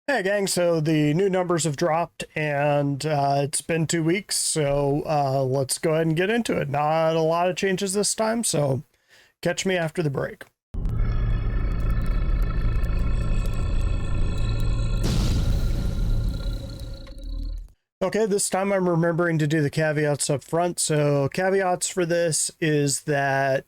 Hey gang, so the new numbers have dropped and it's been 2 weeks, so let's go ahead and get into it. Not a lot of changes this time, so catch me after the break. Okay, this time I'm remembering to do the caveats up front. So caveats for this is that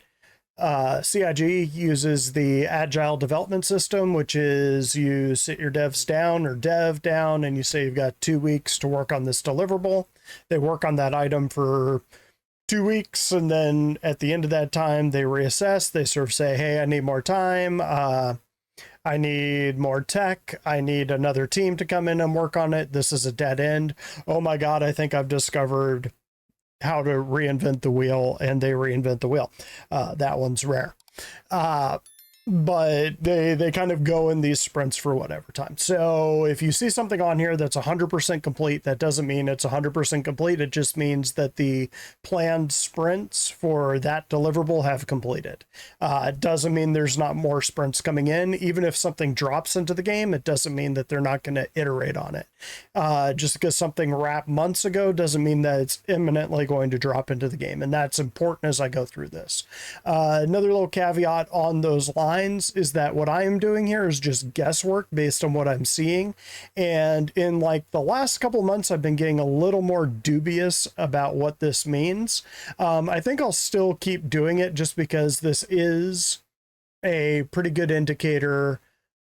CIG uses the agile development system, which is you sit your devs down or dev down and you say you've got 2 weeks to work on this deliverable. They work on that item for 2 weeks, and then at the end of that time they reassess. They sort of say, hey, I need more time, I need more tech, I need another team to come in and work on it, this is a dead end. Oh my god, I think I've discovered how to reinvent the wheel, and they reinvent the wheel. That one's rare. But they kind of go in these sprints for whatever time. So if you see something on here that's 100% complete, that doesn't mean it's 100% complete. It just means that the planned sprints for that deliverable have completed. It doesn't mean there's not more sprints coming in. Even if something drops into the game, it doesn't mean that they're not going to iterate on it. Just because something wrapped months ago doesn't mean that it's imminently going to drop into the game. And that's important as I go through this. Another little caveat on those lines is that what I am doing here is just guesswork based on what I'm seeing. And in like the last couple of months, I've been getting a little more dubious about what this means. I think I'll still keep doing it just because this is a pretty good indicator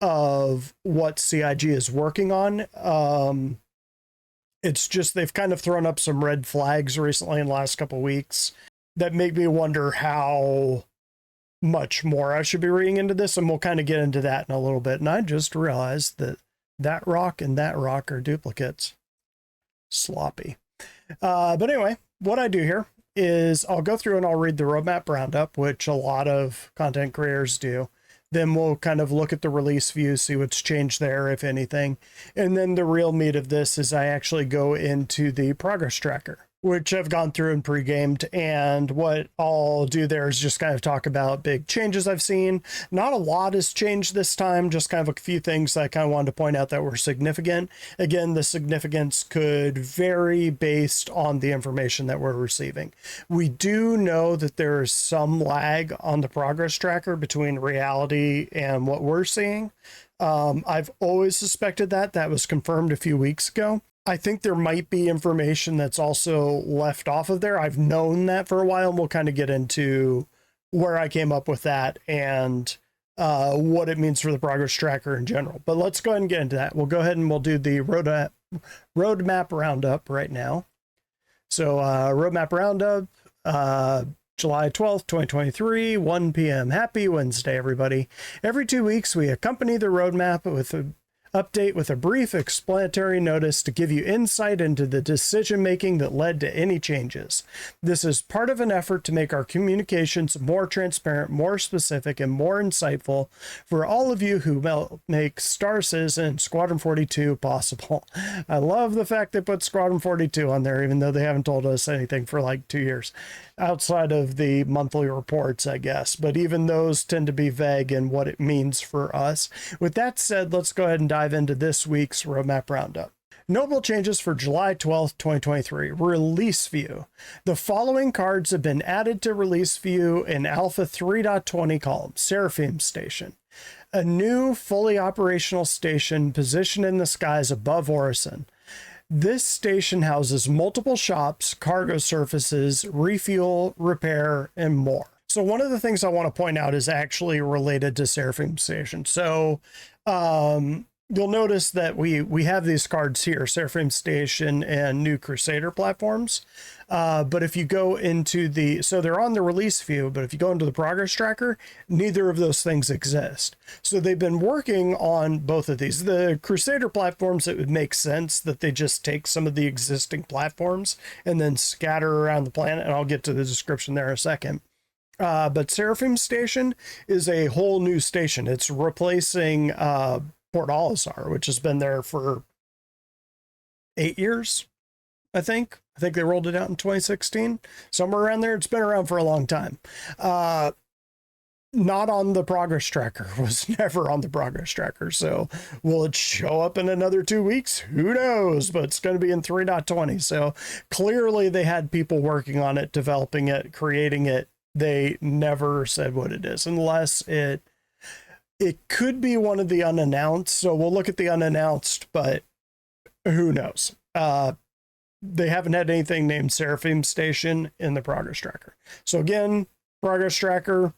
of what CIG is working on. It's just they've kind of thrown up some red flags recently in the last couple of weeks that make me wonder how much more I should be reading into this, and we'll kind of get into that in a little bit. And I just realized that that rock and that rock are duplicates. Sloppy. But anyway, what I do here is I'll go through and I'll read the roadmap roundup, which a lot of content creators do. Then we'll kind of look at the release view, see what's changed there, if anything. And then the real meat of this is I actually go into the progress tracker, which I've gone through and pre-gamed, and what I'll do there is just kind of talk about big changes I've seen. Not a lot has changed this time, just kind of a few things that I kind of wanted to point out that were significant. Again, the significance could vary based on the information that we're receiving. We do know that there is some lag on the progress tracker between reality and what we're seeing. I've always suspected that. That was confirmed a few weeks ago. I think there might be information that's also left off of there. I've known that for a while, and we'll kind of get into where I came up with that and what it means for the progress tracker in general. But let's go ahead and get into that. We'll go ahead and we'll do the roadmap roundup right now. So roadmap roundup, July 12th, 2023, 1 p.m. Happy Wednesday, everybody. Every 2 weeks, we accompany the roadmap with a update with a brief explanatory notice to give you insight into the decision making that led to any changes. This is part of an effort to make our communications more transparent, more specific, and more insightful for all of you who make Star Citizen Squadron 42 possible. I love the fact they put Squadron 42 on there, even though they haven't told us anything for like 2 years. Outside of the monthly reports, I guess, but even those tend to be vague in what it means for us. With that said, let's go ahead and dive into this week's roadmap roundup. Notable changes for July 12th, 2023. Release view. The following cards have been added to release view in Alpha 3.20 column. Seraphim Station. A new fully operational station positioned in the skies above Orison. This station houses multiple shops, cargo surfaces, refuel, repair, and more. So one of the things I want to point out is actually related to Seraphim Station. So you'll notice that we have these cards here, Seraphim Station and New Crusader platforms. But if you go into so they're on the release view, but if you go into the progress tracker, neither of those things exist. So they've been working on both of these. The Crusader platforms, it would make sense that they just take some of the existing platforms and then scatter around the planet, and I'll get to the description there in a second. But Seraphim Station is a whole new station. It's replacing Port Olisar, which has been there for 8 years, I think. I think they rolled it out in 2016, somewhere around there. It's been around for a long time. not on the progress tracker, was never on the progress tracker. So will it show up in another 2 weeks? Who knows, but it's going to be in 3.20. So clearly they had people working on it, developing it, creating it. They never said what it is, unless it could be one of the unannounced. So we'll look at the unannounced, but who knows? They haven't had anything named Seraphim Station in the progress tracker. So again, progress tracker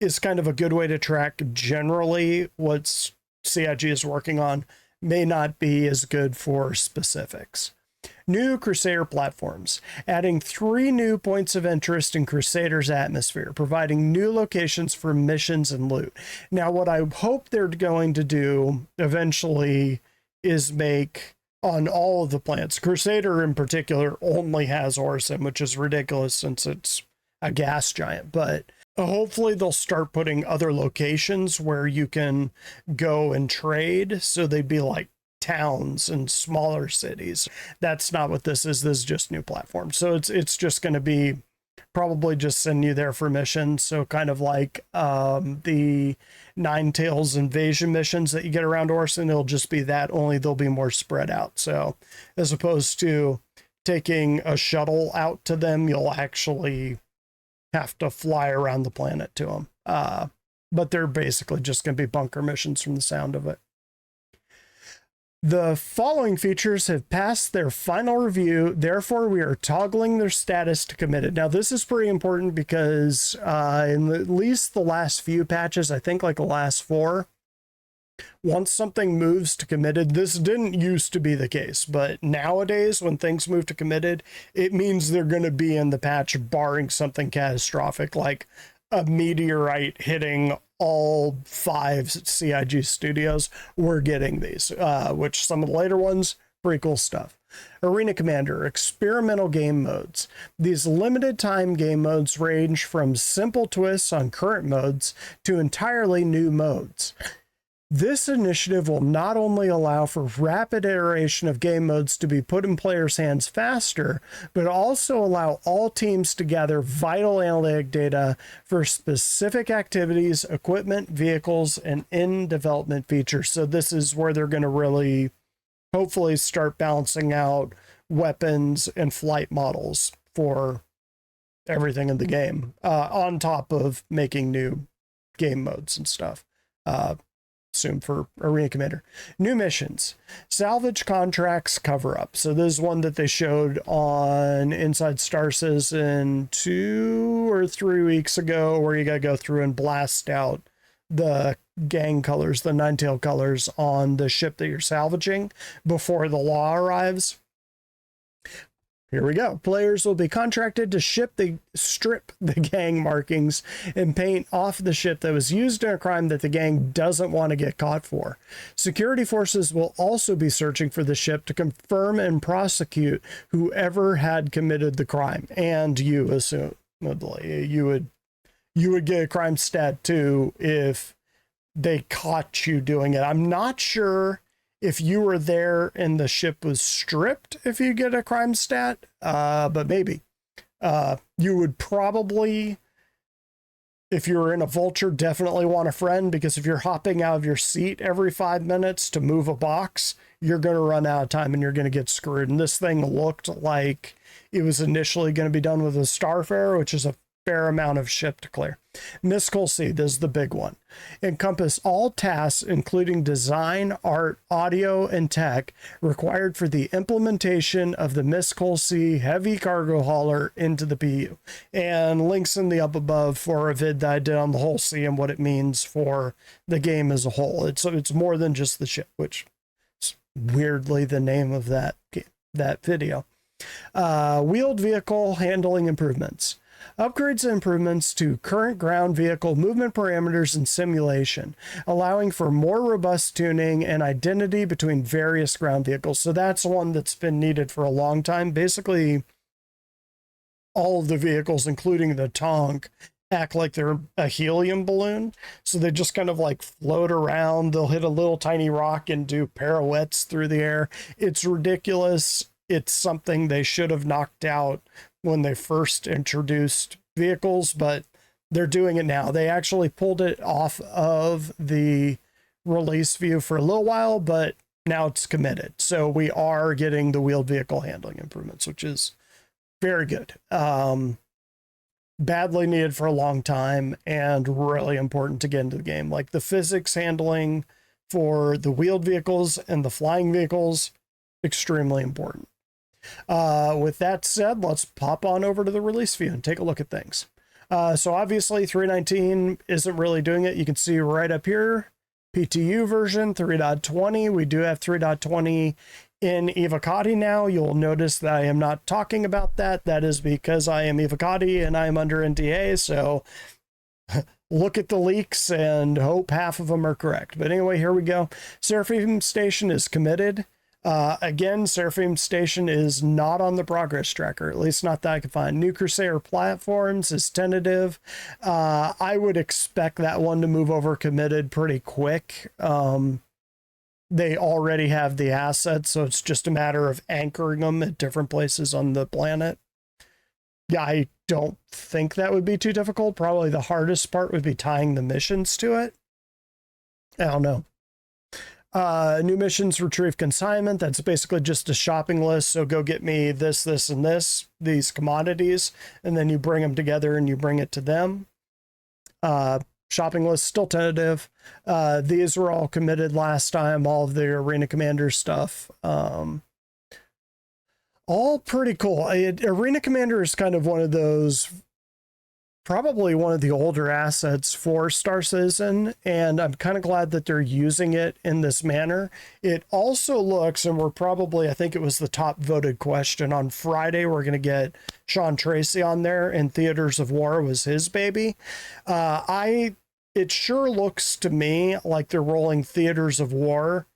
is kind of a good way to track generally what CIG is working on. May not be as good for specifics. New Crusader platforms, adding 3 new points of interest in Crusader's atmosphere, providing new locations for missions and loot. Now, what I hope they're going to do eventually is make on all of the planets. Crusader in particular only has Orson, which is ridiculous since it's a gas giant, but hopefully they'll start putting other locations where you can go and trade. So they'd be like towns and smaller cities. That's not what this is. This is just new platform. So it's just going to be probably just send you there for missions. So kind of like the Nine Tails invasion missions that you get around Orson, it'll just be that, only they'll be more spread out. So as opposed to taking a shuttle out to them, you'll actually have to fly around the planet to them. But they're basically just going to be bunker missions from the sound of it. The following features have passed their final review, therefore we are toggling their status to committed. Now this is pretty important because in at least the last few patches, I think like the last 4, once something moves to committed, this didn't used to be the case, but nowadays when things move to committed, it means they're going to be in the patch barring something catastrophic like a meteorite hitting all 5 CIG studios. We're getting these, which some of the later ones, pretty cool stuff. Arena Commander, experimental game modes. These limited time game modes range from simple twists on current modes to entirely new modes. This initiative will not only allow for rapid iteration of game modes to be put in players' hands faster, but also allow all teams to gather vital analytic data for specific activities, equipment, vehicles, and in-development features. So this is where they're going to really, hopefully, start balancing out weapons and flight models for everything in the game, on top of making new game modes and stuff. Soon for Arena Commander. New missions, salvage contracts cover up. So this is one that they showed on Inside Star Citizen 2 or 3 weeks ago, where you got to go through and blast out the gang colors, the Nine-Tail colors on the ship that you're salvaging before the law arrives. Here we go. Players will be contracted to strip the gang markings and paint off the ship that was used in a crime that the gang doesn't want to get caught for. Security forces will also be searching for the ship to confirm and prosecute whoever had committed the crime. And you, assumedly, you would get a crime stat too if they caught you doing it. I'm not sure if you were there and the ship was stripped, if you get a crime stat, but maybe. You would probably, if you're in a vulture, definitely want a friend, because if you're hopping out of your seat every 5 minutes to move a box, you're going to run out of time and you're going to get screwed. And this thing looked like it was initially going to be done with a Starfarer, which is a fair amount of ship to clear. Mystical Sea, this is the big one. Encompass all tasks, including design, art, audio, and tech required for the implementation of the Mystical Sea heavy cargo hauler into the PU. And links in the up above for a vid that I did on the whole sea and what it means for the game as a whole. It's more than just the ship, which is weirdly the name of that video. Wheeled vehicle handling improvements. Upgrades and improvements to current ground vehicle movement parameters and simulation, allowing for more robust tuning and identity between various ground vehicles. So that's one that's been needed for a long time. Basically, all of the vehicles, including the Tonk, act like they're a helium balloon. So they just kind of like float around. They'll hit a little tiny rock and do pirouettes through the air. It's ridiculous. It's something they should have knocked out when they first introduced vehicles, but they're doing it now. They actually pulled it off of the release view for a little while, but now it's committed. So we are getting the wheeled vehicle handling improvements, which is very good. Badly needed for a long time and really important to get into the game. Like the physics handling for the wheeled vehicles and the flying vehicles, extremely important. With that said, let's pop on over to the release view and take a look at things. So obviously 3.19 isn't really doing it. You can see right up here, PTU version 3.20. We do have 3.20 in Evocati now. You'll notice that I am not talking about that. That is because I am Evocati and I'm under NDA. So look at the leaks and hope half of them are correct. But anyway, here we go. Seraphim Station is committed. Again, Seraphim Station is not on the progress tracker, at least not that I can find. New Crusader Platforms is tentative. I would expect that one to move over committed pretty quick. They already have the assets, so it's just a matter of anchoring them at different places on the planet. Yeah, I don't think that would be too difficult. Probably the hardest part would be tying the missions to it. I don't know. New missions, retrieve consignment. That's basically just a shopping list. So go get me this, this, and this, these commodities, and then you bring them together and you bring it to them. Shopping list still tentative. These were all committed last time, all of the Arena Commander stuff. All pretty cool. Arena Commander is kind of one of those, probably one of the older assets for Star Citizen, and I'm kind of glad that they're using it in this manner. It also looks, and we're probably, I think it was the top voted question on Friday, we're going to get Sean Tracy on there, and Theaters of War was his baby. It sure looks to me like they're rolling Theaters of War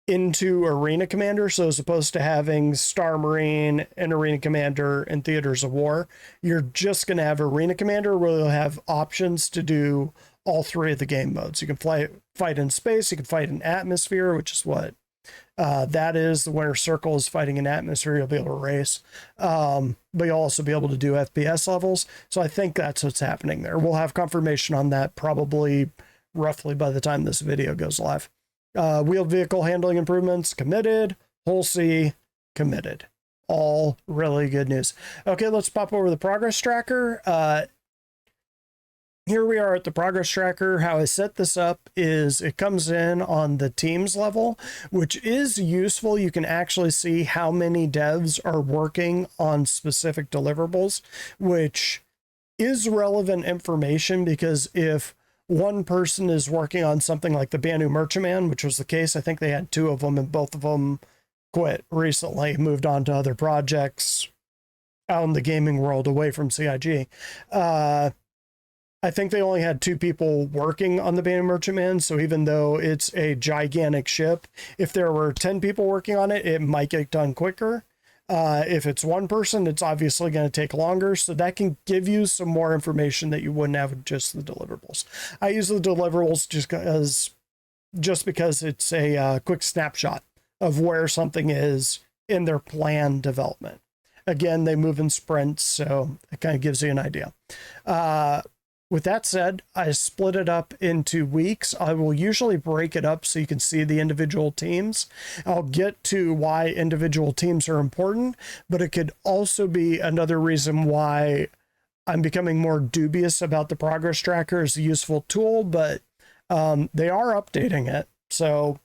into Arena Commander. So as opposed to having Star Marine and Arena Commander and Theaters of War, you're just going to have Arena Commander where you'll have options to do all three of the game modes. You can fight in space, you can fight in atmosphere, which is what that is. The Winter Circle is fighting in atmosphere. You'll be able to race, but you'll also be able to do FPS levels. So I think that's what's happening there. We'll have confirmation on that probably roughly by the time this video goes live. Wheeled vehicle handling improvements committed. Hull C committed. All really good news. Okay, let's pop over the progress tracker. Here we are at the progress tracker. How I set this up is it comes in on the teams level, which is useful. You can actually see how many devs are working on specific deliverables, which is relevant information, because if one person is working on something like the Banu Merchantman, which was the case, I think they had two of them, and both of them quit recently, moved on to other projects out in the gaming world away from CIG. I think they only had two people working on the Banu Merchantman, so even though it's a gigantic ship, if there were 10 people working on it, it might get done quicker. If it's one person, it's obviously going to take longer, so that can give you some more information that you wouldn't have with just the deliverables. I use the deliverables just because it's a quick snapshot of where something is in their planned development. Again, they move in sprints, so it kind of gives you an idea. With that said, I split it up into weeks. I will usually break it up so you can see the individual teams. I'll get to why individual teams are important, but it could also be another reason why I'm becoming more dubious about the progress tracker as a useful tool, but they are updating it, so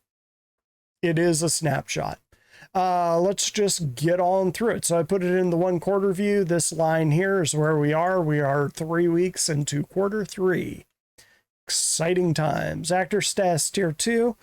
it is a snapshot. Let's just get on through it. So I put it in the 1 quarter view. This line here is where we are. We are 3 weeks into quarter 3. Exciting times. Actor status tier 2.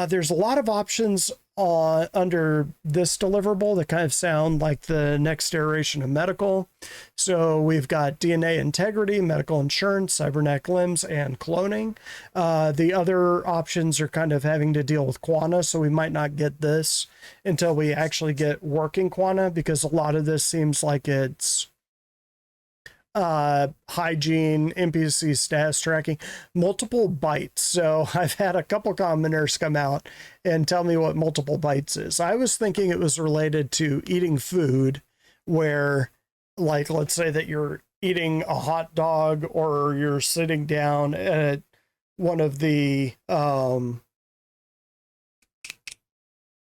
There's a lot of options under this deliverable that kind of sound like the next iteration of medical. So we've got DNA integrity, medical insurance, cybernetic limbs, and cloning. The other options are kind of having to deal with quanta, so we might not get this until we actually get working quanta, because a lot of this seems like it's hygiene, NPC status tracking, multiple bytes. So I've had a couple commenters come out and tell me what multiple bytes is. I was thinking it was related to eating food, where, like, let's say that you're eating a hot dog or you're sitting down at one of the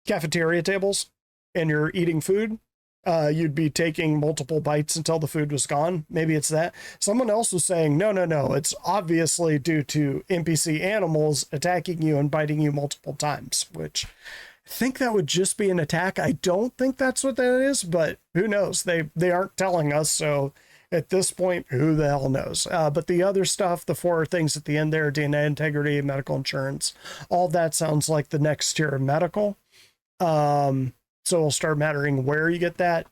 cafeteria tables and you're eating food, you'd be taking multiple bites until the food was gone. Maybe it's that. Someone else was saying, no, it's obviously due to NPC animals attacking you and biting you multiple times, which I think that would just be an attack. I don't think that's what that is, but who knows? They aren't telling us, so at this point, who the hell knows? But the other stuff, the 4 things at the end there, DNA integrity, medical insurance, all that sounds like the next tier of medical. So it'll start mattering where you get that.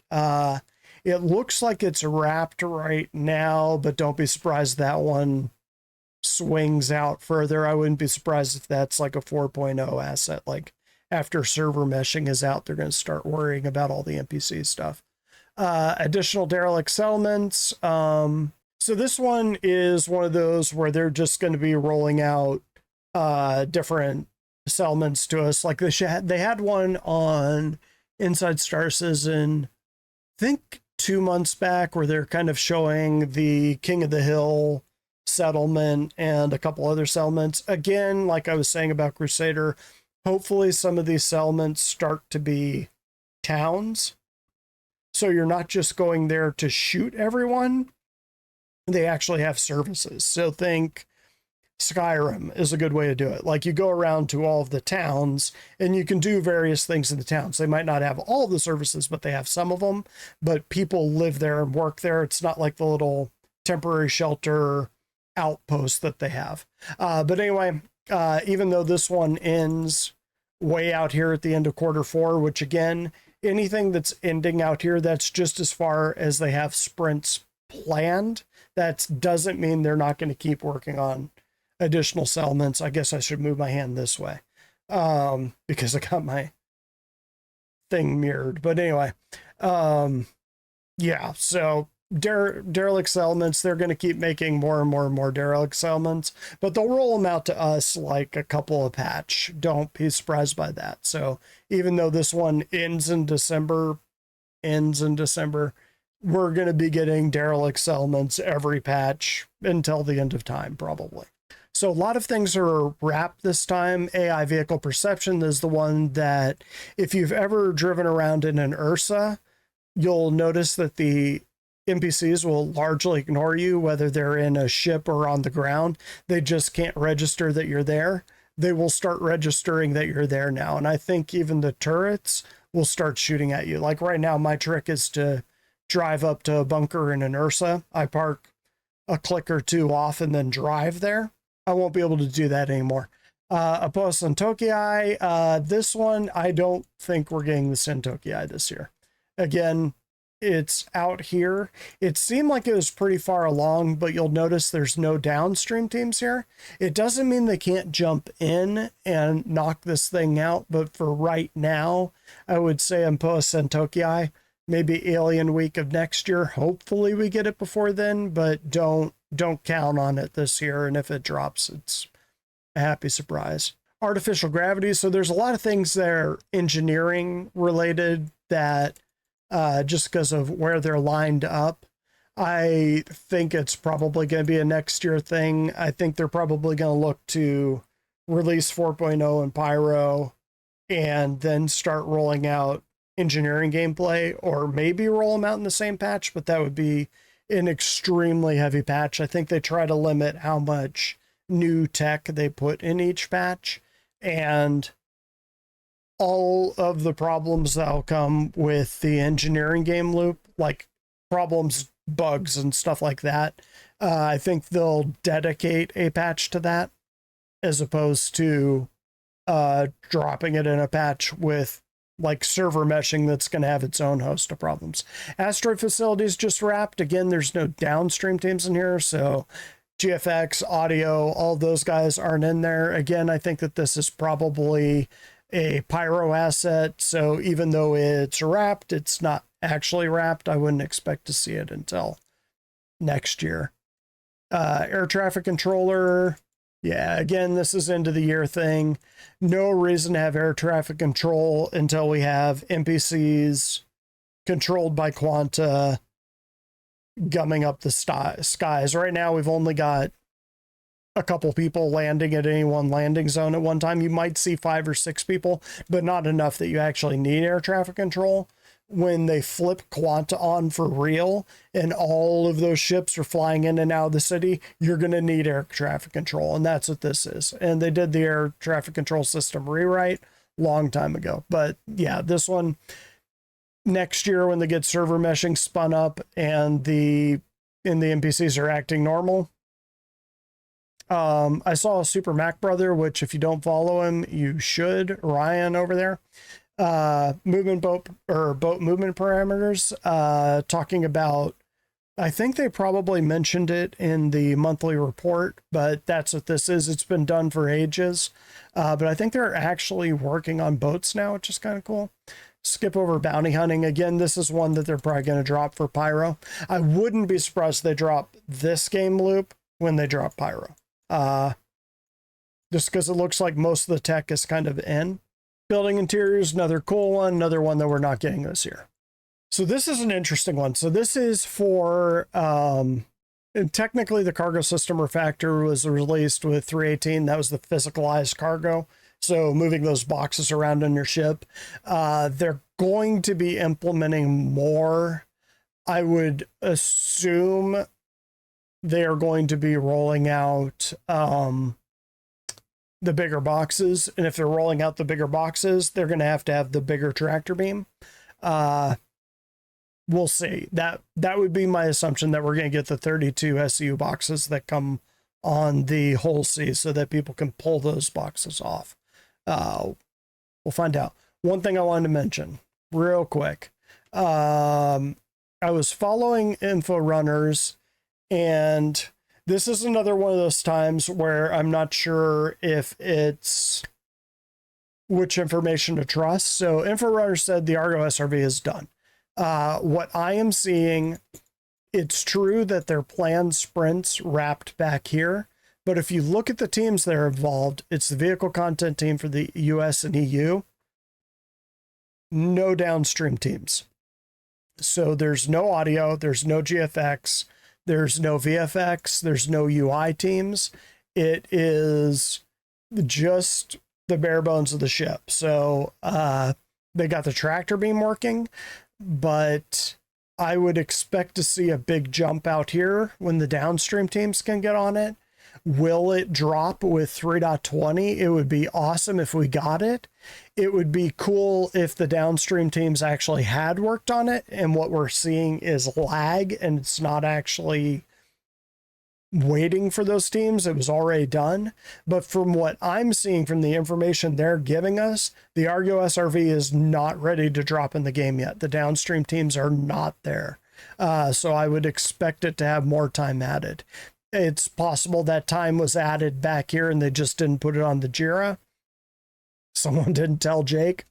It looks like it's wrapped right now, but don't be surprised that one swings out further. I wouldn't be surprised if that's like a 4.0 asset. Like after server meshing is out, they're going to start worrying about all the NPC stuff. Additional derelict settlements. So this one is one of those where they're just going to be rolling out different settlements to us. Like they had one on Inside Star Citizen, I think 2 months back, where they're kind of showing the King of the Hill settlement and a couple other settlements. Again, like I was saying about Crusader, hopefully some of these settlements start to be towns. So you're not just going there to shoot everyone. They actually have services. So think Skyrim is a good way to do it. Like you go around to all of the towns and you can do various things in the towns. They might not have all the services, but they have some of them. But people live there and work there. It's not like the little temporary shelter outpost that they have. But anyway, even though this one ends way out here at the end of Q4, which again, anything that's ending out here, that's just as far as they have sprints planned. That doesn't mean they're not going to keep working on additional settlements. I guess I should move my hand this way because I got my thing mirrored. But anyway, yeah, so derelict settlements, they're going to keep making more and more and more derelict settlements, but they'll roll them out to us like a couple of patch. Don't be surprised by that. So even though this one ends in December, we're going to be getting derelict settlements every patch until the end of time, probably. So a lot of things are wrapped this time. AI vehicle perception is the one that if you've ever driven around in an Ursa, you'll notice that the NPCs will largely ignore you, whether they're in a ship or on the ground. They just can't register that you're there. They will start registering that you're there now. And I think even the turrets will start shooting at you. Like right now, my trick is to drive up to a bunker in an Ursa. I park a click or two off and then drive there. I won't be able to do that anymore. Opposed Sentokii, this one, I don't think we're getting the Sentokii this year. Again, it's out here. It seemed like it was pretty far along, but you'll notice there's no downstream teams here. It doesn't mean they can't jump in and knock this thing out, but for right now, I would say Opposed Sentokii, maybe Alien Week of next year. Hopefully we get it before then, but don't count on it this year. And if it drops, it's a happy surprise. Artificial gravity. So there's a lot of things that are engineering related that just because of where they're lined up, I think it's probably going to be a next year thing. I think they're probably going to look to release 4.0 and Pyro and then start rolling out engineering gameplay, or maybe roll them out in the same patch, but that would be an extremely heavy patch. I think they try to limit how much new tech they put in each patch, and all of the problems that'll come with the engineering game loop, like problems, bugs, and stuff like that. I think they'll dedicate a patch to that as opposed to dropping it in a patch with like server meshing that's going to have its own host of problems. Asteroid facilities just wrapped. Again, there's no downstream teams in here, so GFX, audio, all those guys aren't in there. Again, I think that this is probably a Pyro asset, so even though it's wrapped, it's not actually wrapped. I wouldn't expect to see it until next year. Air traffic controller. Yeah, again, this is end of the year thing. No reason to have air traffic control until we have NPCs controlled by Quanta gumming up the skies. Right now, we've only got a couple people landing at any one landing zone at one time. You might see 5 or 6 people, but not enough that you actually need air traffic control. When they flip Quanta on for real and all of those ships are flying in and out of the city, you're going to need air traffic control. And that's what this is. And they did the air traffic control system rewrite long time ago. But yeah, this one next year when they get server meshing spun up and the NPCs are acting normal. I saw Super Mac Brother, which if you don't follow him, you should. Ryan over there. Boat movement parameters, talking about, I think they probably mentioned it in the monthly report, but that's what this is. It's been done for ages. But I think they're actually working on boats now, which is kind of cool. Skip over bounty hunting. Again, this is one that they're probably going to drop for Pyro. I wouldn't be surprised if they drop this game loop when they drop Pyro. Just because it looks like most of the tech is kind of in. Building interiors, another cool one, another one that we're not getting this year. So this is an interesting one. So this is for, and technically the cargo system refactor was released with 3.18. That was the physicalized cargo. So moving those boxes around on your ship. They're going to be implementing more. I would assume they are going to be rolling out the bigger boxes. And if they're rolling out the bigger boxes, they're going to have the bigger tractor beam. We'll see. That would be my assumption, that we're going to get the 32 SCU boxes that come on the whole sea so that people can pull those boxes off. We'll find out. One thing I wanted to mention real quick. I was following info runners, and this is another one of those times where I'm not sure if it's which information to trust. So InfoRunner said the Argo SRV is done. What I am seeing, it's true that their planned sprints wrapped back here. But if you look at the teams that are involved, it's the vehicle content team for the US and EU. No downstream teams. So there's no audio, there's no GFX, there's no VFX, there's no UI teams. It is just the bare bones of the ship. So they got the tractor beam working, but I would expect to see a big jump out here when the downstream teams can get on it. Will it drop with 3.20? It would be awesome if we got it. It would be cool if the downstream teams actually had worked on it, and what we're seeing is lag and it's not actually waiting for those teams. It was already done. But from what I'm seeing from the information they're giving us, the Argo SRV is not ready to drop in the game yet. The downstream teams are not there. So I would expect it to have more time added. It's possible that time was added back here and they just didn't put it on the JIRA. Someone didn't tell Jake.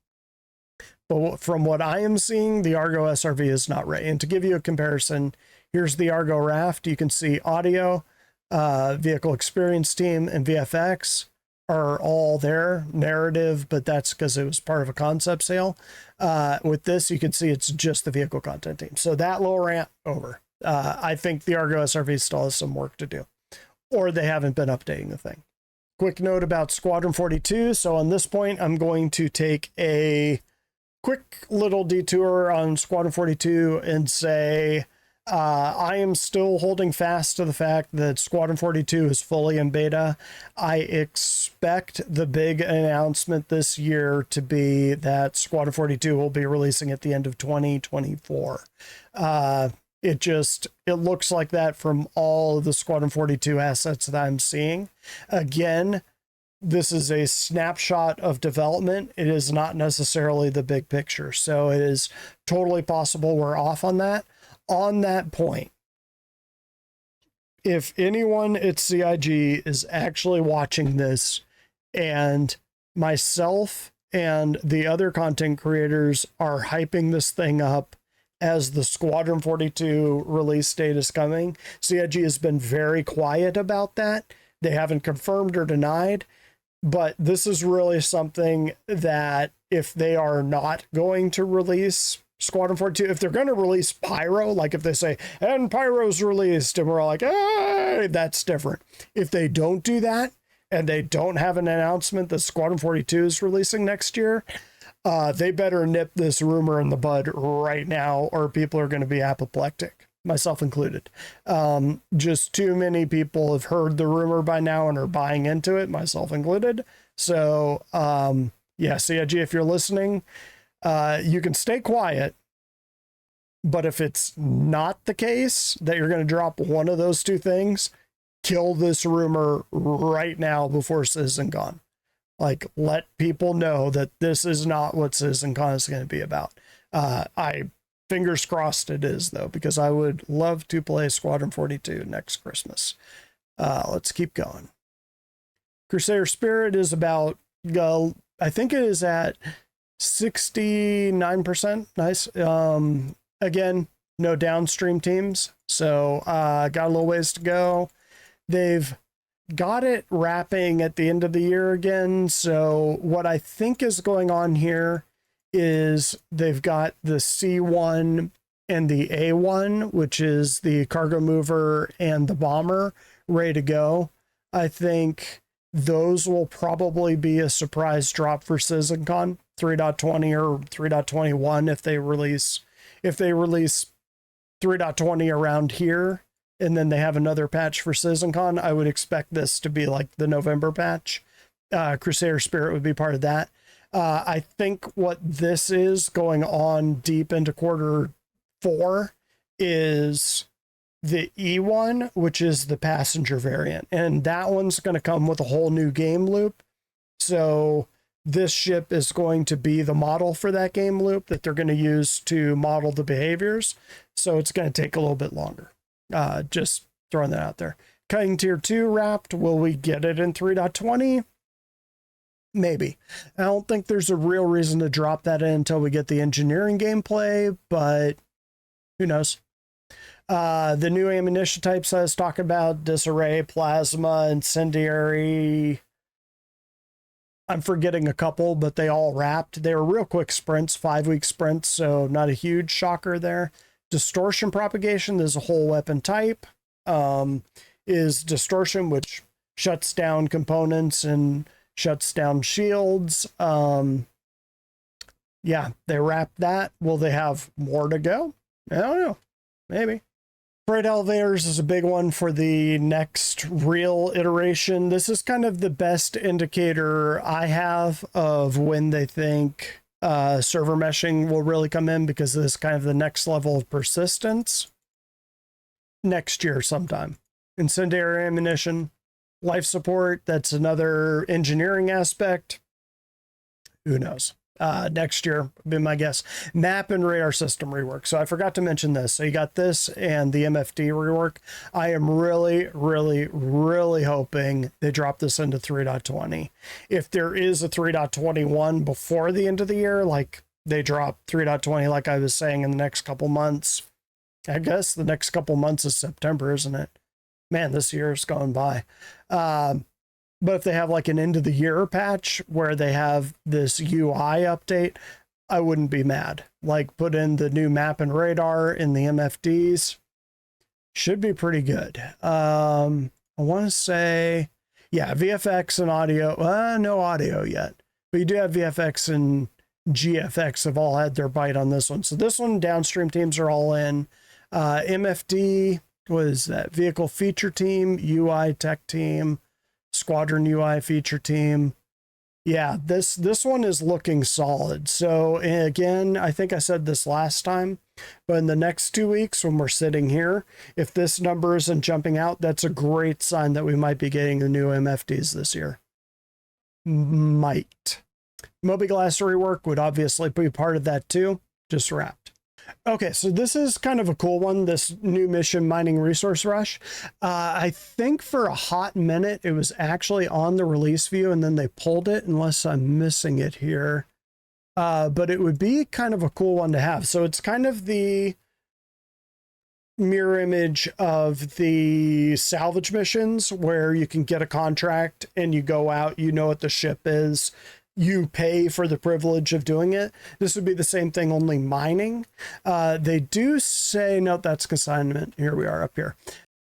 But from what I am seeing, the Argo SRV is not ready. And to give you a comparison, here's the Argo Raft. You can see audio, vehicle experience team, and VFX are all there. Narrative, but that's because it was part of a concept sale. With this, you can see it's just the vehicle content team. So that little rant over. I think the Argo SRV still has some work to do, or they haven't been updating the thing. Quick note about Squadron 42. So on this point, I'm going to take a quick little detour on Squadron 42 and say I am still holding fast to the fact that Squadron 42 is fully in beta. I expect the big announcement this year to be that Squadron 42 will be releasing at the end of 2024. It looks like that from all of the Squadron 42 assets that I'm seeing. Again, this is a snapshot of development. It is not necessarily the big picture. So it is totally possible we're off on that. On that point, if anyone at CIG is actually watching this, and myself and the other content creators are hyping this thing up as the Squadron 42 release date is coming, CIG has been very quiet about that. They haven't confirmed or denied, but this is really something that if they are not going to release Squadron 42, if they're going to release Pyro, like if they say, and Pyro's released, and we're all like, hey, that's different. If they don't do that, and they don't have an announcement that Squadron 42 is releasing next year, they better nip this rumor in the bud right now, or people are going to be apoplectic, myself included. Just too many people have heard the rumor by now and are buying into it, myself included. So, yeah, CIG, if you're listening, you can stay quiet, but if it's not the case that you're going to drop one of those two things, kill this rumor right now before CitizenCon. Like, let people know that this is not what CitizenCon is going to be about. I fingers crossed it is, though, because I would love to play Squadron 42 next Christmas. Let's keep going. Crusader Spirit is about, I think it is at 69%. Nice. Again, no downstream teams, so got a little ways to go. They've got it wrapping at the end of the year again. So what I think is going on here is they've got the C1 and the A1, which is the cargo mover and the bomber, ready to go. I think those will probably be a surprise drop for CitizenCon 3.20 or 3.21 if they release 3.20 around here, and then they have another patch for CitizenCon. I would expect this to be like the November patch. Crusader Spirit would be part of that. I think what this is going on deep into quarter 4 is the E1, which is the passenger variant, and that one's going to come with a whole new game loop. So this ship is going to be the model for that game loop that they're going to use to model the behaviors. So it's going to take a little bit longer. Just throwing that out there. Cutting Tier 2 wrapped. Will we get it in 3.20? Maybe. I don't think there's a real reason to drop that in until we get the engineering gameplay, but who knows? The new ammunition types I was talking about, disarray, plasma, incendiary. I'm forgetting a couple, but they all wrapped. They were real quick sprints, 5-week sprints, so not a huge shocker there. Distortion propagation, there's a whole weapon type. Is distortion, which shuts down components and shuts down shields. Yeah, they wrapped that. Will they have more to go? I don't know. Maybe. Freight elevators is a big one for the next real iteration. This is kind of the best indicator I have of when they think server meshing will really come in, because this is kind of the next level of persistence. Next year sometime. Incendiary ammunition, life support, that's another engineering aspect. Who knows? Next year would be my guess. Map and radar system rework. So I forgot to mention this. So you got this and the MFD rework. I am really, really, really hoping they drop this into 3.20. If there is a 3.21 before the end of the year, like they drop 3.20, like I was saying, in the next couple months. I guess the next couple months is September, isn't it? Man, this year is going by. But if they have like an end of the year patch where they have this UI update, I wouldn't be mad. Like put in the new map and radar in the MFDs. Should be pretty good. I want to say, yeah, VFX and audio. No audio yet. But you do have VFX and GFX have all had their bite on this one. So this one, downstream teams are all in. MFD was that vehicle feature team, UI tech team, Squadron UI feature team. Yeah, this one is looking solid. So again, I think I said this last time, but in the next 2 weeks when we're sitting here, if this number isn't jumping out, that's a great sign that we might be getting the new MFDs this year. Might. Mobi-Glass rework would obviously be part of that too, just wrapped. Okay, so this is kind of a cool one, this new mission, Mining Resource Rush. I think for a hot minute, it was actually on the release view, and then they pulled it, unless I'm missing it here. But it would be kind of a cool one to have. So it's kind of the mirror image of the salvage missions, where you can get a contract, and you go out, you know what the ship is. you pay for the privilege of doing it. This would be the same thing, only mining. They do say, no, that's consignment. Here we are up here.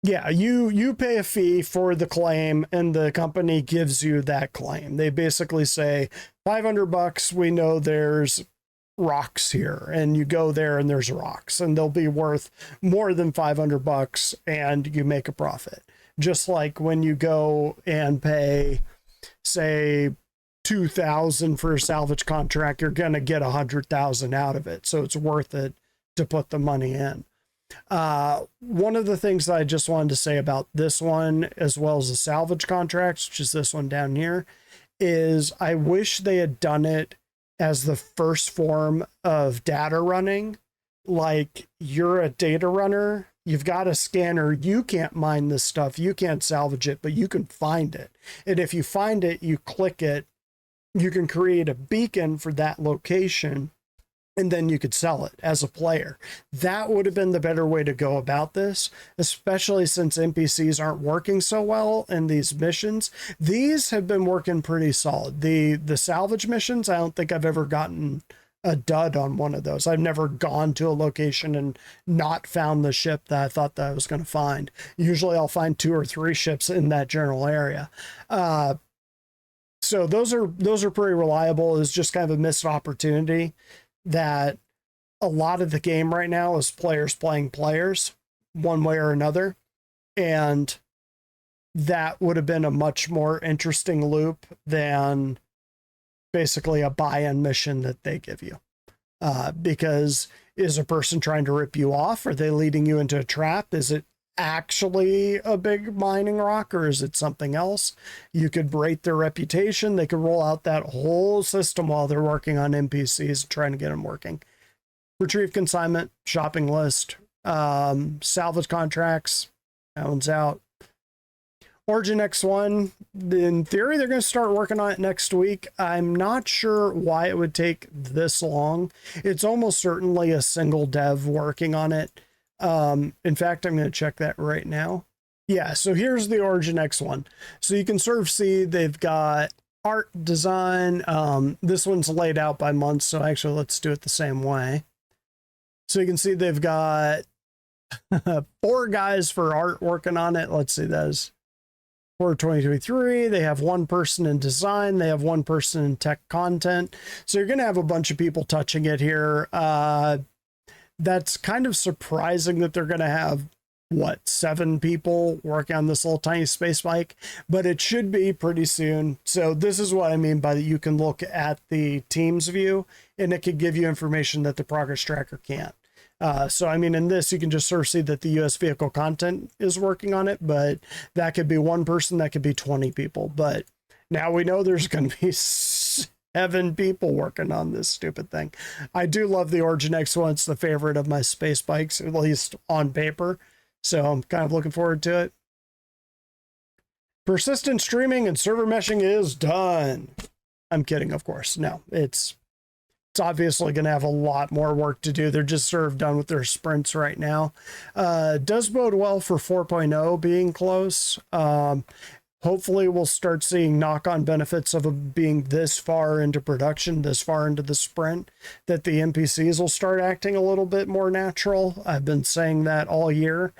Yeah, you pay a fee for the claim and the company gives you that claim. They basically say $500, we know there's rocks here, and you go there and there's rocks and they'll be worth more than $500 and you make a profit. Just like when you go and pay, say, $2,000 for a salvage contract, you're going to get $100,000 out of it. So it's worth it to put the money in. One of the things that I just wanted to say about this one, as well as the salvage contracts, which is this one down here, is I wish they had done it as the first form of data running. Like, you're a data runner, you've got a scanner, you can't mine this stuff, you can't salvage it, but you can find it. And if you find it, you click it, you can create a beacon for that location, and then you could sell it as a player. That would have been the better way to go about this, especially since NPCs aren't working so well in these missions. These have been working pretty solid. The salvage missions, I don't think I've ever gotten a dud on one of those. I've never gone to a location and not found the ship that I thought that I was going to find. Usually I'll find 2 or 3 ships in that general area. So those are pretty reliable. It's just kind of a missed opportunity that a lot of the game right now is players playing players one way or another. And that would have been a much more interesting loop than basically a buy-in mission that they give you. Because is a person trying to rip you off? Are they leading you into a trap? Is it actually a big mining rock, or is it something else? You could rate their reputation. They could roll out that whole system while they're working on NPCs, trying to get them working. Retrieve consignment, shopping list, salvage contracts, that one's out. Origin X1, in theory, they're going to start working on it next week. I'm not sure why it would take this long. It's almost certainly a single dev working on it. In fact, I'm going to check that right now. Yeah, so here's the Origin X1. So you can sort of see they've got art, design. This one's laid out by months, so actually let's do it the same way. So you can see they've got 4 guys for art working on it. Let's see, that is for 2023. They have 1 person in design. They have 1 person in tech content. So you're going to have a bunch of people touching it here. That's kind of surprising that they're going to have, 7 people working on this little tiny space bike, but it should be pretty soon. So this is what I mean by that you can look at the team's view and it could give you information that the progress tracker can't. So, I mean, in this, you can just sort of see that the US vehicle content is working on it, but that could be 1 person, that could be 20 people. But now we know there's going to be 7 people working on this stupid thing. I do love the Origin X1. It's the favorite of my space bikes, at least on paper. So I'm kind of looking forward to it. Persistent streaming and server meshing is done. I'm kidding, of course. No, it's obviously going to have a lot more work to do. They're just sort of done with their sprints right now. Does bode well for 4.0 being close. Hopefully we'll start seeing knock-on benefits of being this far into production, this far into the sprint, that the NPCs will start acting a little bit more natural. I've been saying that all year.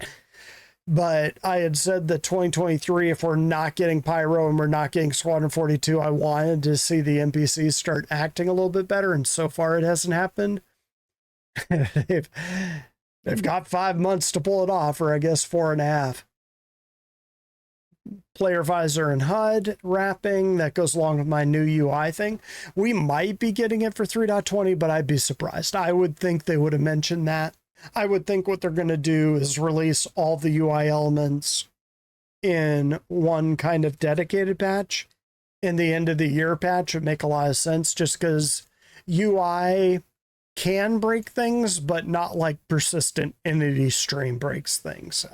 But I had said that 2023, if we're not getting Pyro and we're not getting Squadron 42, I wanted to see the NPCs start acting a little bit better, and so far it hasn't happened. They've got 5 months to pull it off, or I guess 4.5. Player visor and HUD wrapping, that goes along with my new UI thing. We might be getting it for 3.20, but I'd be surprised. I would think they would have mentioned that. I would think what they're going to do is release all the UI elements in one kind of dedicated patch. In the end of the year patch would make a lot of sense, just because UI can break things, but not like persistent entity stream breaks things.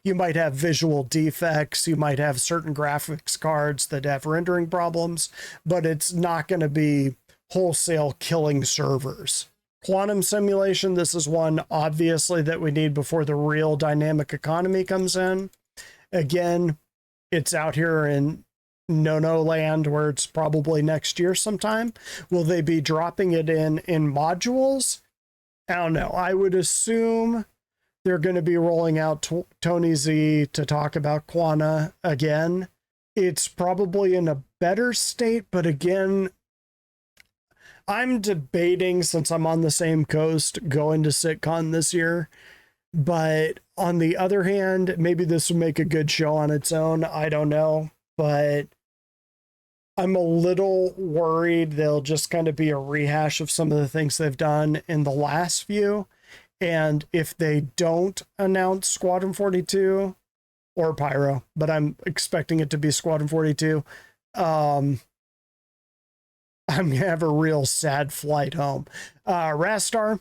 You might have visual defects, you might have certain graphics cards that have rendering problems, but it's not going to be wholesale killing servers. Quantum simulation, this is one obviously that we need before the real dynamic economy comes in. Again, it's out here in no land where it's probably next year sometime? Will they be dropping it in modules? I don't know. I would assume they're going to be rolling out Tony Z to talk about Quana again. It's probably in a better state, but again, I'm debating, since I'm on the same coast, going to SitCon this year. But on the other hand, maybe this will make a good show on its own. I don't know. But I'm a little worried they'll just kind of be a rehash of some of the things they've done in the last few. And if they don't announce Squadron 42 or Pyro, but I'm expecting it to be Squadron 42, I'm going to have a real sad flight home. Rastar,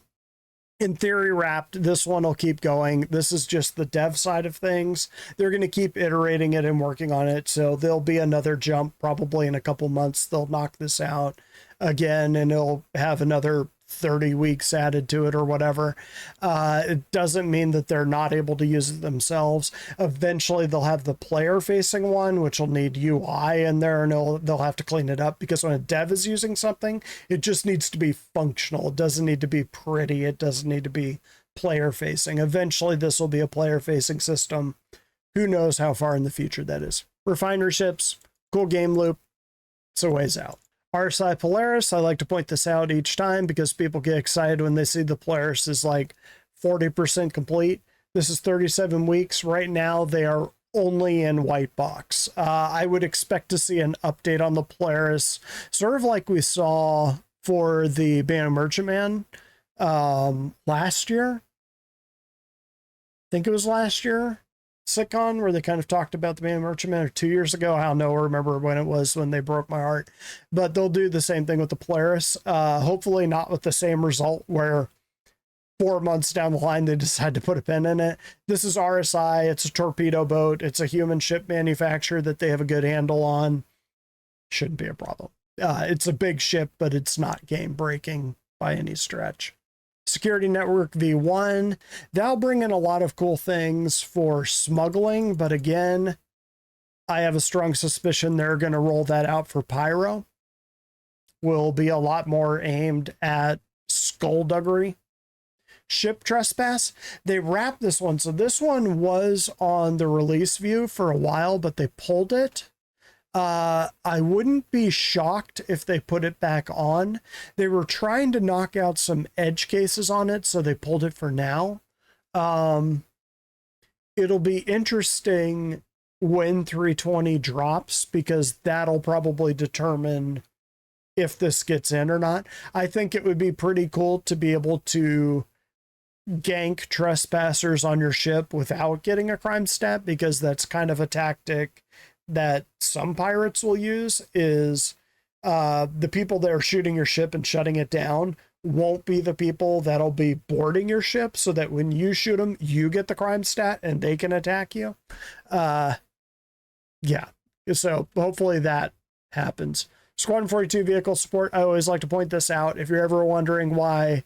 in theory, wrapped. This one will keep going. This is just the dev side of things. They're going to keep iterating it and working on it. So there'll be another jump probably in a couple months. They'll knock this out again, and it'll have another 30 weeks added to it or whatever. It doesn't mean that they're not able to use it themselves. Eventually they'll have the player facing one, which will need UI in there, and they'll have to clean it up, because when a dev is using something, it just needs to be functional. It doesn't need to be pretty. It doesn't need to be player facing. Eventually this will be a player facing system. Who knows how far in the future that is. Refiner ships, cool game loop. It's a ways out. RSI Polaris, I like to point this out each time because people get excited when they see the Polaris is like 40% complete. This is 37 weeks. Right now, they are only in white box. I would expect to see an update on the Polaris, sort of like we saw for the Band of Merchantman last year. I think it was last year. SitCon, where they kind of talked about the Band of Merchantman, or 2 years ago. I don't know, remember when it was when they broke my heart. But they'll do the same thing with the Polaris. Hopefully not with the same result where 4 months down the line they decide to put a pin in it. This is RSI. It's a torpedo boat. It's a human ship manufacturer that they have a good handle on. Shouldn't be a problem. It's a big ship, but it's not game breaking by any stretch. Security Network V1, that'll bring in a lot of cool things for smuggling, but again, I have a strong suspicion they're going to roll that out for Pyro. Will be a lot more aimed at skullduggery. Ship Trespass, they wrapped this one. So this one was on the release view for a while, but they pulled it. I wouldn't be shocked if they put it back on. They were trying to knock out some edge cases on it, so they pulled it for now. It'll be interesting when 320 drops, because that'll probably determine if this gets in or not. I think it would be pretty cool to be able to gank trespassers on your ship without getting a crime stat, because that's kind of a tactic that some pirates will use. Is the people that are shooting your ship and shutting it down won't be the people that'll be boarding your ship, so that when you shoot them, you get the crime stat and they can attack you. Yeah, so hopefully that happens. Squadron 42 vehicle support, I always like to point this out. If you're ever wondering why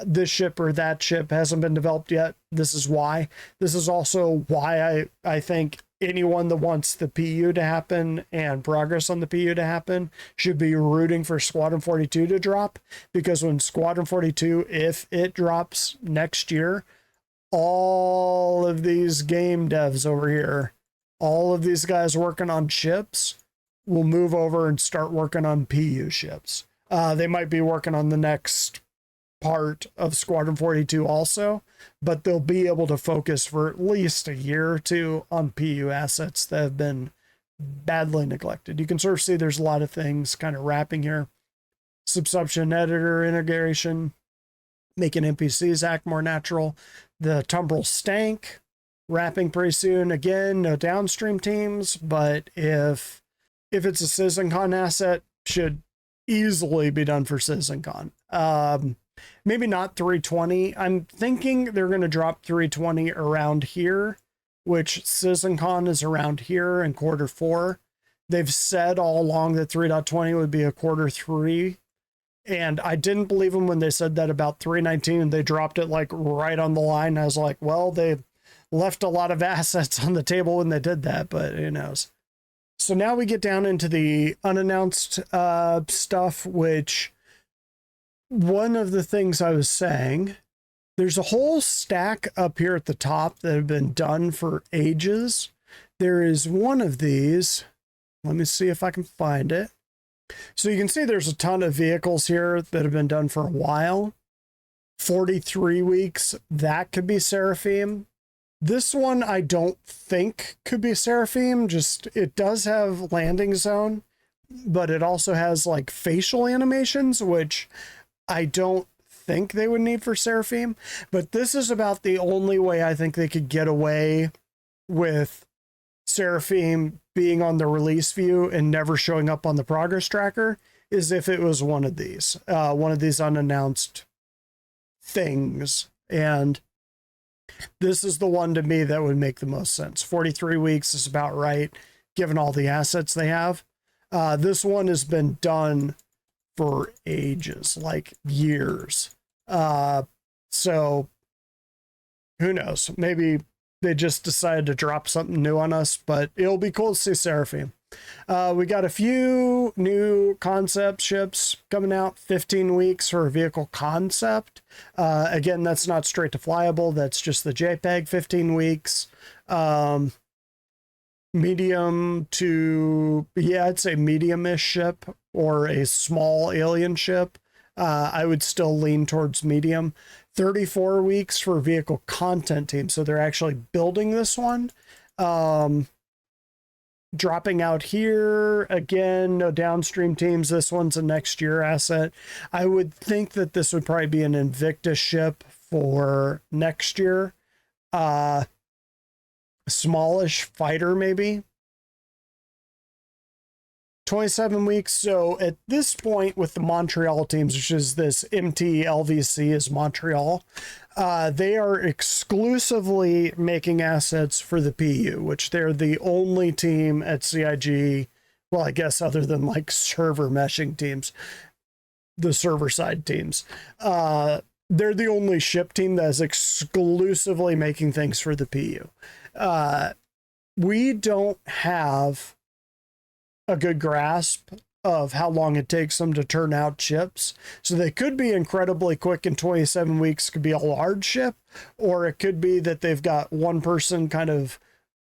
this ship or that ship hasn't been developed yet, this is why. This is also why I think anyone that wants the PU to happen and progress on the PU to happen should be rooting for Squadron 42 to drop, because when Squadron 42, if it drops next year, all of these game devs over here, all of these guys working on ships will move over and start working on PU ships. They might be working on the next part of Squadron 42 also, but they'll be able to focus for at least a year or two on PU assets that have been badly neglected. You can sort of see there's a lot of things kind of wrapping here. Subsumption editor integration, making NPCs act more natural. The Tumbrel Stank wrapping pretty soon. Again, no downstream teams, but if it's a CitizenCon asset, should easily be done for CitizenCon. Maybe not 320. I'm thinking they're going to drop 320 around here, which CitizenCon is around here in Q4. They've said all along that 3.20 would be a Q3. And I didn't believe them when they said that about 319, and they dropped it like right on the line. I was like, well, they left a lot of assets on the table when they did that, but who knows? So now we get down into the unannounced stuff, which one of the things I was saying, there's a whole stack up here at the top that have been done for ages. There is one of these. Let me see if I can find it. So you can see there's a ton of vehicles here that have been done for a while. 43 weeks, that could be Seraphim. This one I don't think could be Seraphim, just it does have landing zone, but it also has like facial animations, which I don't think they would need for Seraphim. But this is about the only way I think they could get away with Seraphim being on the release view and never showing up on the progress tracker, is if it was one of these unannounced things. And this is the one to me that would make the most sense. 43 weeks is about right, given all the assets they have. This one has been done for ages, like years. So who knows? Maybe they just decided to drop something new on us, but it'll be cool to see Seraphim. We got a few new concept ships coming out, 15 weeks for a vehicle concept. Again, that's not straight to flyable. That's just the JPEG, 15 weeks. Medium to, yeah, I'd say medium-ish ship or a small alien ship. I would still lean towards medium. 34 weeks for vehicle content team. So they're actually building this one. Dropping out here again, no downstream teams. This one's a next year asset. I would think that this would probably be an Invictus ship for next year. Smallish fighter, maybe. 27 weeks. So at this point with the Montreal teams, which is this MTLVC is Montreal, they are exclusively making assets for the PU, which they're the only team at CIG, well, I guess other than like server meshing teams, the server side teams. They're the only ship team that is exclusively making things for the PU. We don't have a good grasp of how long it takes them to turn out ships. So they could be incredibly quick in 27 weeks, could be a large ship, or it could be that they've got one person kind of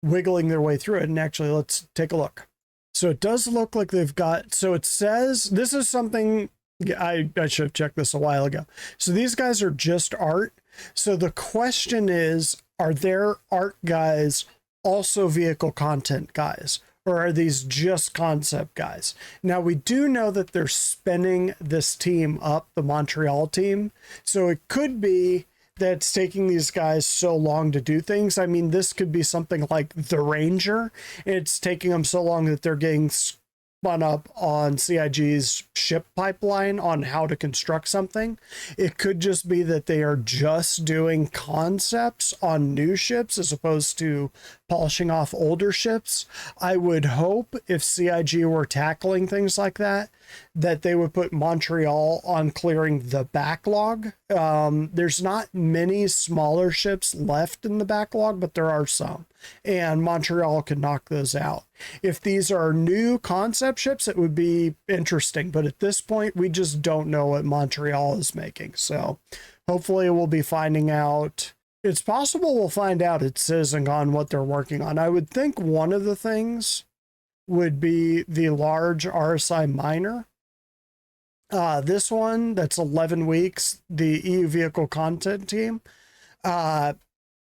wiggling their way through it. And actually, let's take a look. So it does look like they've got, so it says, this is something, I should have checked this a while ago. So these guys are just art. So the question is, are their art guys also vehicle content guys? Or are these just concept guys? Now, we do know that they're spinning this team up, the Montreal team. So it could be that it's taking these guys so long to do things. I mean, this could be something like the Ranger. It's taking them so long that they're getting spun up on CIG's ship pipeline on how to construct something. It could just be that they are just doing concepts on new ships as opposed to polishing off older ships. I would hope if CIG were tackling things like that, that they would put Montreal on clearing the backlog. There's not many smaller ships left in the backlog, but there are some, and Montreal could knock those out. If these are new concept ships, it would be interesting, but at this point, we just don't know what Montreal is making. So hopefully we'll be finding out. It's possible we'll find out at Sizzing what they're working on. I would think one of the things would be the large RSI miner. This one, that's 11 weeks, the EU vehicle content team.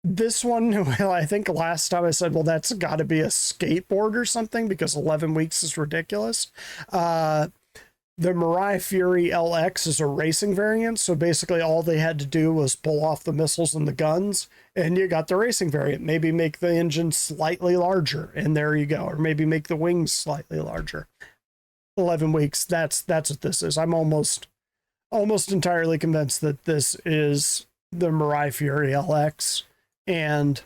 This one, well, I think last time I said, well, that's got to be a skateboard or something because 11 weeks is ridiculous. The Mirai Fury LX is a racing variant, so basically all they had to do was pull off the missiles and the guns, and you got the racing variant. Maybe make the engine slightly larger, and there you go. Or maybe make the wings slightly larger. 11 weeks, that's what this is. I'm almost entirely convinced that this is the Mirai Fury LX, and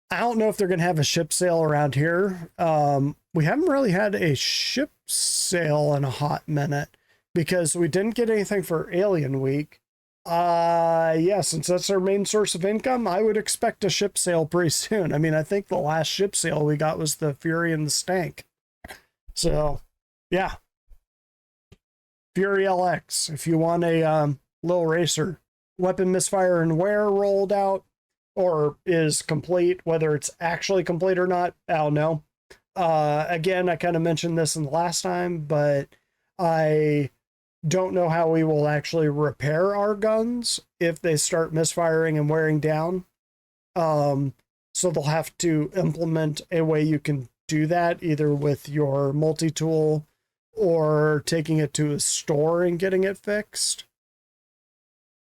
I don't know if they're going to have a ship sale around here. We haven't really had a ship sale in a hot minute because we didn't get anything for Alien Week. Yeah, since that's their main source of income, I would expect a ship sale pretty soon. I mean, I think the last ship sale we got was the Fury and the Stank. So, yeah. Fury LX, if you want a little racer. Weapon misfire and wear rolled out, or is complete, whether it's actually complete or not, I don't know. Again, I kind of mentioned this in the last time, but I don't know how we will actually repair our guns if they start misfiring and wearing down. So they'll have to implement a way you can do that, either with your multi-tool or taking it to a store and getting it fixed.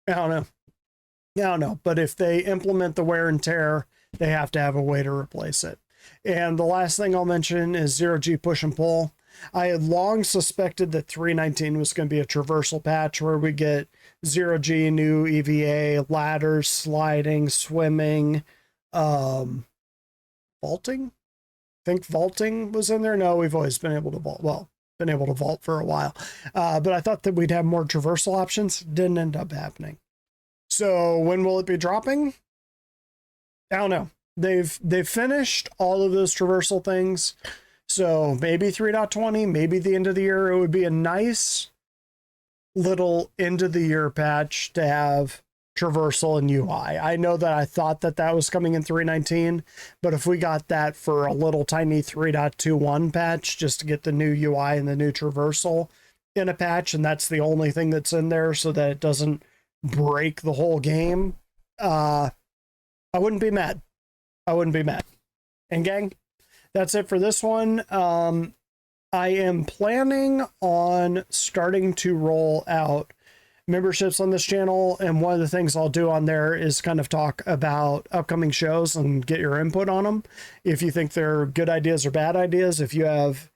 I don't know. But if they implement the wear and tear, they have to have a way to replace it. And the last thing I'll mention is 0G push and pull. I had long suspected that 3.19 was going to be a traversal patch where we get 0G, new EVA, ladders, sliding, swimming, vaulting. I think vaulting was in there. No, we've always been able to vault. Well, been able to vault for a while. But I thought that we'd have more traversal options. Didn't end up happening. So when will it be dropping? I don't know. They've finished all of those traversal things. So maybe 3.20, maybe the end of the year. It would be a nice little end of the year patch to have traversal and UI. I know that I thought that that was coming in 3.19, but if we got that for a little tiny 3.21 patch just to get the new UI and the new traversal in a patch, and that's the only thing that's in there so that it doesn't break the whole game, I wouldn't be mad. And gang, that's it for this one. I am planning on starting to roll out memberships on this channel, and one of the things I'll do on there is kind of talk about upcoming shows and get your input on them. If you think they're good ideas or bad ideas, if you have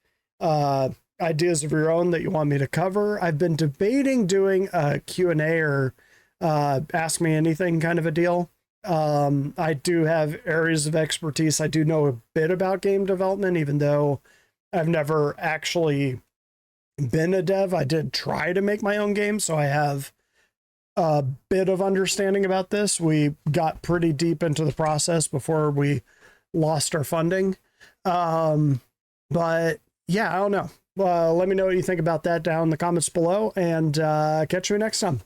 ideas of your own that you want me to cover. I've been debating doing a Q&A or ask me anything kind of a deal. I do have areas of expertise. I do know a bit about game development, even though I've never actually been a dev. I did try to make my own game, so I have a bit of understanding about this. We got pretty deep into the process before we lost our funding. But yeah, I don't know. Let me know what you think about that down in the comments below, and catch you next time.